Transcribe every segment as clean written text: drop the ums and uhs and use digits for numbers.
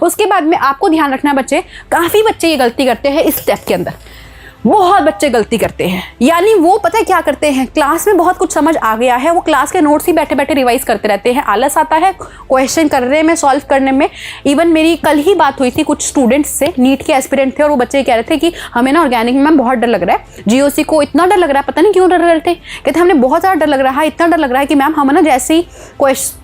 उसके बाद में आपको ध्यान रखना बच्चे, काफ़ी बच्चे ये गलती करते हैं इस स्टेप के अंदर, बहुत बच्चे गलती करते हैं। यानी वो पता है क्या करते हैं, क्लास में बहुत कुछ समझ आ गया है, वो क्लास के नोट्स ही बैठे बैठे रिवाइज करते रहते हैं, आलस आता है क्वेश्चन करने में, सॉल्व करने में। इवन मेरी कल ही बात हुई थी कुछ स्टूडेंट्स से, नीट के एस्पिरेंट थे, और वो बच्चे कह रहे थे कि हमें ना ऑर्गेनिक में बहुत डर लग रहा है, जीओसी को इतना डर लग रहा है, पता नहीं क्यों डर रहे थे। कहते हमें बहुत ज़्यादा डर लग रहा है, इतना डर लग रहा है कि मैम हम ना जैसे ही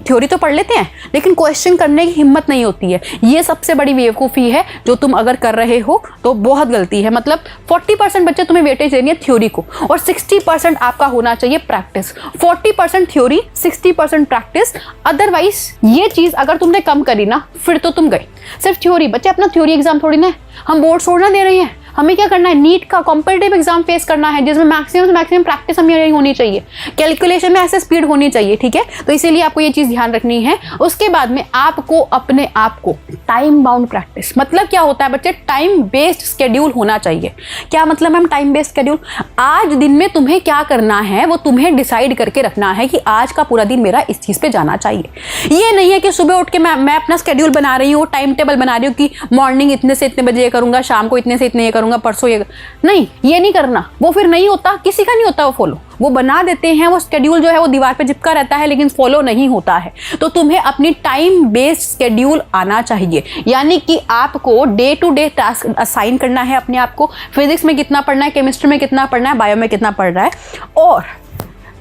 थ्योरी तो पढ़ लेते हैं लेकिन क्वेश्चन करने की हिम्मत नहीं होती है। ये सबसे बड़ी बेवकूफ़ी है जो तुम अगर कर रहे हो तो बहुत गलती है। मतलब 40% बच्चे तुम्हें वेटेज देनी है थ्योरी को, और 60% आपका होना चाहिए प्रैक्टिस। 40% theory, 60% practice. अदरवाइज ये चीज़ अगर तुमने कम करी ना, फिर तो तुम गए। सिर्फ थ्योरी, बच्चे अपना थ्योरी एग्जाम थोड़ी ना है, हम बोर्ड छोड़ना दे रहे हैं, हमें क्या करना है, नीट का कॉम्पिटिटिव एग्जाम फेस करना है जिसमें मैक्सिमम से मैक्सिमम प्रैक्टिस हमें होनी चाहिए, कैलकुलेशन में ऐसे स्पीड होनी चाहिए, ठीक है। तो इसीलिए आपको ये चीज़ ध्यान रखनी है। उसके बाद में आपको अपने आप को टाइम बाउंड प्रैक्टिस, मतलब क्या होता है बच्चे, टाइम बेस्ड स्केड्यूल होना चाहिए। क्या मतलब मैम टाइम बेस्ड स्केड्यूल? आज दिन में तुम्हें क्या करना है वो तुम्हें डिसाइड करके रखना है कि आज का पूरा दिन मेरा इस चीज़ पे जाना चाहिए। ये नहीं है कि सुबह उठ के मैं अपना स्केड्यूल बना रही हूँ, टाइम टेबल बना रही हूँ कि मॉर्निंग इतने से इतने बजे ये करूँगा, शाम को इतने से इतने ये करूँगा, परसों ये नहीं, ये नहीं करना। वो फिर नहीं होता, किसी का नहीं होता वो फॉलो। वो बना देते हैं, वो स्केड्यूल जो है वो दीवार पे चिपका रहता है लेकिन फॉलो नहीं होता है। तो तुम्हें अपनी टाइम बेस्ड स्केड्यूल आना चाहिए, यानी कि आपको day to day task assign करना है अपने आप को। फिजिक्स में कितना पढ़ना है, केमिस्ट्री में कितना पढ़ना है, बायो में कितना पढ़ रहा है। और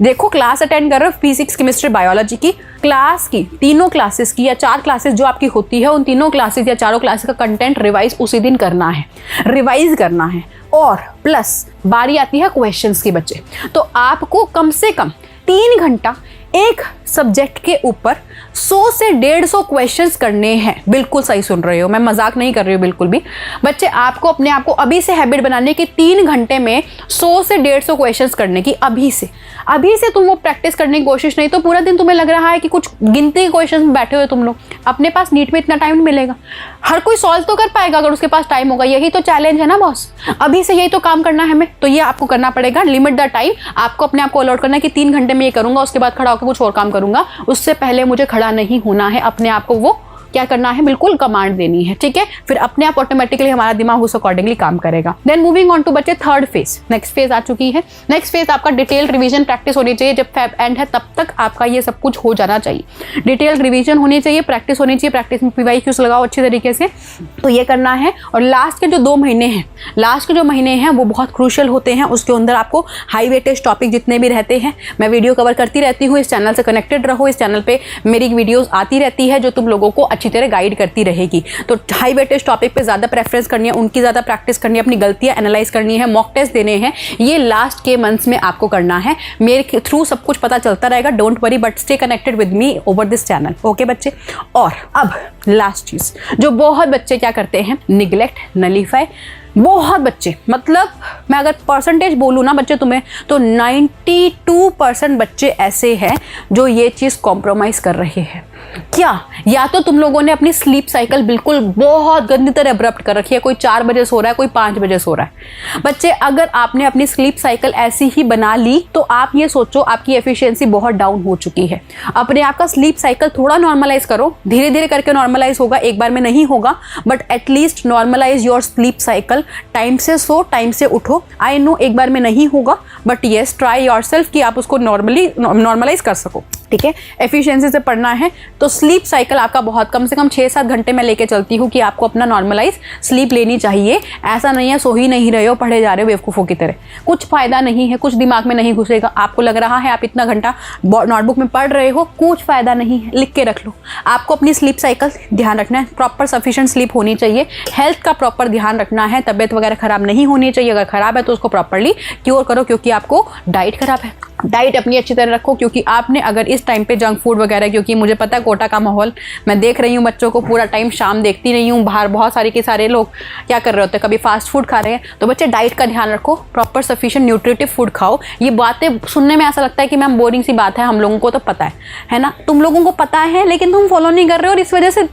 देखो क्लास अटेंड कर रहे हो फिजिक्स, केमिस्ट्री, बायोलॉजी की क्लास की, तीनों क्लासेस की या 4 क्लासेस जो आपकी होती है, उन तीनों क्लासेस या चारों क्लासेस का कंटेंट रिवाइज उसी दिन करना है, रिवाइज करना है। और प्लस बारी आती है क्वेश्चंस की बच्चे, तो आपको कम से कम 3 घंटा एक सब्जेक्ट के ऊपर 100 से 150 क्वेश्चंस करने हैं। बिल्कुल सही सुन रहे हो, मैं मजाक नहीं कर रही हूँ बिल्कुल भी। बच्चे आपको अपने आप को अभी से हैबिट बनाने की 3 घंटे में 100 से 150 क्वेश्चंस करने की। अभी से तुम वो प्रैक्टिस करने की कोशिश, नहीं तो पूरा दिन तुम्हें लग रहा है कि कुछ गिनती के क्वेश्चंस में बैठे हुए तुम लोग। अपने पास नीट में इतना टाइम नहीं मिलेगा, हर कोई सॉल्व तो कर पाएगा अगर उसके पास टाइम होगा। यही तो चैलेंज है ना बॉस, अभी से यही तो काम करना है हमें। तो ये आपको करना पड़ेगा, लिमिट द टाइम। आपको अपने आप को अलॉट करना है कि 3 घंटे में ये करूंगा, उसके बाद खड़ा होकर कुछ और काम करूंगा, उससे पहले मुझे खड़ा नहीं होना है। अपने आप को वो क्या करना है, बिल्कुल कमांड देनी है, ठीक है। फिर अपने आप ऑटोमेटिकली हमारा दिमाग उस अकॉर्डिंगली काम करेगा। देन मूविंग ऑन टू बच्चे थर्ड फेज, नेक्स्ट फेज आ चुकी है। नेक्स्ट फेज आपका डिटेल रिवीजन प्रैक्टिस होनी चाहिए। जब फेब एंड है तब तक आपका ये सब कुछ हो जाना चाहिए। डिटेल रिवीजन होनी चाहिए, प्रैक्टिस होनी चाहिए, प्रैक्टिस में PYQs लगाओ अच्छी तरीके से, तो ये करना है। और लास्ट के जो 2 महीने हैं, लास्ट के जो महीने हैं वो बहुत क्रूशियल होते हैं। उसके अंदर आपको हाई वेटेज टॉपिक जितने भी रहते हैं, मैं वीडियो कवर करती रहती हूँ। इस चैनल से कनेक्टेड रहो, इस चैनल पे मेरी वीडियोस आती रहती है जो तुम लोगों को अच्छी तरह गाइड करती रहेगी। तो हाई वेटेज टॉपिक पे ज़्यादा प्रेफरेंस करनी है, उनकी ज़्यादा प्रैक्टिस करनी है, अपनी गलतियाँ एनालाइज करनी है, मॉक टेस्ट देने हैं। ये लास्ट के मंथ्स में आपको करना है। मेरे थ्रू सब कुछ पता चलता रहेगा, don't worry, but stay connected with me over this channel, okay बच्चे। और अब लास्ट चीज़ जो बहुत बच्चे क्या करते हैं, निगलेक्ट, नलीफाई। बहुत बच्चे, मतलब मैं अगर परसेंटेज बोलूँ ना बच्चे तुम्हें, तो 92% बच्चे ऐसे हैं जो ये चीज़ कॉम्प्रोमाइज़ कर रहे हैं। क्या, या तो तुम लोगों ने अपनी स्लीप साइकिल बिल्कुल बहुत गंदी तरह अब्रप्ट कर रखी है, कोई 4 बजे सो रहा है, कोई 5 बजे सो रहा है। बच्चे अगर आपने अपनी स्लीप साइकिल ऐसी ही बना ली तो आप ये सोचो आपकी एफिशिएंसी बहुत डाउन हो चुकी है। अपने आप का स्लीप साइकिल थोड़ा नॉर्मलाइज करो, धीरे धीरे करके नॉर्मलाइज होगा, एक बार में नहीं होगा, but at least normalise your sleep cycle. Time से सो, टाइम से उठो। आई नो एक बार में नहीं होगा, बट येस ट्राई योरसेल्फ कि आप उसको नॉर्मलाइज कर सको, ठीक है। एफिशिएंसी से पढ़ना है तो स्लीप साइकिल आपका बहुत कम से कम 6-7 घंटे में लेके चलती हूँ कि आपको अपना नॉर्मलाइज स्लीप लेनी चाहिए। ऐसा नहीं है सो ही नहीं रहे हो, पढ़े जा रहे हो बेवकूफ़ों की तरह, कुछ फायदा नहीं है, कुछ दिमाग में नहीं घुसेगा। आपको लग रहा है आप इतना घंटा नोटबुक में पढ़ रहे हो, कुछ फायदा नहीं है, लिख के रख लो। आपको अपनी स्लीप साइकिल ध्यान रखना है, प्रॉपर सफिशिएंट स्लीप होनी चाहिए, हेल्थ का प्रॉपर ध्यान रखना है, तबियत वगैरह खराब नहीं होनी चाहिए। अगर खराब है तो उसको प्रॉपरली क्योर करो, क्योंकि आपको डाइट खराब है। डाइट अपनी अच्छी तरह रखो, क्योंकि आपने अगर इस टाइम पे जंक फूड वगैरह, क्योंकि मुझे पता है कोटा का माहौल, मैं देख रही हूँ बच्चों को पूरा टाइम, शाम देखती रही हूँ बाहर बहुत सारे लोग क्या कर रहे होते हैं, कभी फास्ट फूड खा रहे हैं। तो बच्चे डाइट का ध्यान रखो, प्रॉपर सफिशिएंट न्यूट्रिटिव फूड खाओ। ये बातें सुनने में ऐसा लगता है कि मैम बोरिंग सी बात है, हम लोगों को तो पता है ना, तुम लोगों को पता है लेकिन तुम फॉलो नहीं कर रहे हो और इस वजह से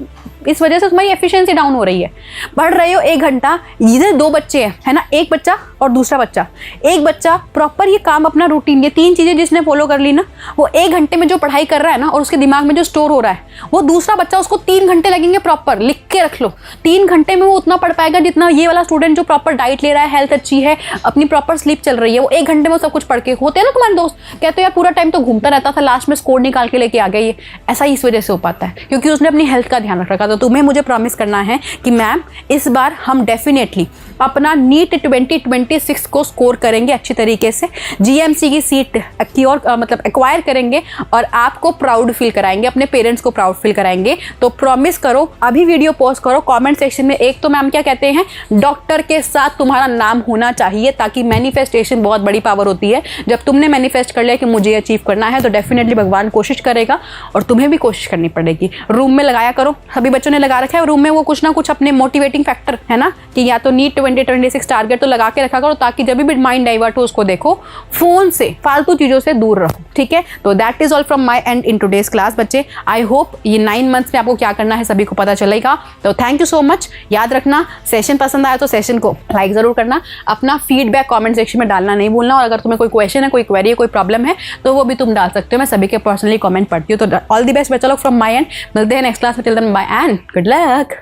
इस वजह से तुम्हारी एफिशिएंसी डाउन हो रही है। पढ़ रहे हो 1 घंटा, इधर 2 बच्चे हैं, है ना, एक बच्चा और दूसरा बच्चा। एक बच्चा प्रॉपर ये काम अपना रूटीन, ये 3 चीज़ें जिसने फॉलो कर ली ना, वो 1 घंटे में जो पढ़ाई कर रहा है ना और उसके दिमाग में जो स्टोर हो रहा है, वो दूसरा बच्चा उसको 3 घंटे लगेंगे। प्रॉपर लिख के रख लो, 3 घंटे में वो उतना पढ़ पाएगा जितना ये वाला स्टूडेंट जो प्रॉपर डाइट ले रहा है, हेल्थ अच्छी है, अपनी प्रॉपर स्लीप चल रही है, वो 1 घंटे में सब कुछ पढ़ के। होते हैं ना तुम्हारे दोस्त कहते हो यार पूरा टाइम तो घूमता रहता था, लास्ट में स्कोर निकाल के लेके आ गया। ये ऐसा ही इस वजह से हो पाता है क्योंकि उसने अपनी हेल्थ का ध्यान रखा। तो तुम्हें मुझे प्रॉमिस करना है कि मैम इस बार हम डेफिनेटली अपना नीट 2026 को स्कोर करेंगे अच्छी तरीके से, जीएमसी की सीट की और मतलब एक्वायर करेंगे और आपको प्राउड फील कराएंगे, अपने पेरेंट्स को प्राउड फील कराएंगे। तो प्रॉमिस करो, अभी वीडियो पोस्ट करो, कमेंट सेक्शन में एक तो मैम क्या कहते हैं, डॉक्टर के साथ तुम्हारा नाम होना चाहिए, ताकि मैनिफेस्टेशन बहुत बड़ी पावर होती है। जब तुमने मैनिफेस्ट कर लिया कि मुझे अचीव करना है तो डेफिनेटली भगवान कोशिश करेगा और तुम्हें भी कोशिश करनी पड़ेगी। रूम में लगाया करो, सभी बच्चों ने लगा रखा है रूम में वो कुछ ना कुछ अपने मोटिवेटिंग फैक्टर, है ना, कि या तो नीट 2026 टारगेट तो लगा के रखा करो ताकि जब भी माइंड डाइवर्ट हो उसको देखो, फोन से फालतू चीजों से दूर रहो। ठीक है, तो that is all from my and in today's class. बच्चे आई होप ये 9 मंथ्स में आपको क्या करना है सभी को पता चलेगा। तो थैंक यू सो मच। याद रखना, सेशन पसंद आया तो सेशन को लाइक जरूर करना, अपना फीडबैक कमेंट सेक्शन में डालना नहीं भूलना, और अगर तुम्हें कोई क्वेश्चन है, कोई क्वेरी है, कोई प्रॉब्लम है तो वो भी तुम डाल सकते हो। मैं सभी के पर्सनली कमेंट पढ़ती हूँ। तो ऑल द बेस्ट बच्चा लोग फ्रॉम माय एंड। मिलते हैं नेक्स्ट क्लास में। Till then bye and good luck.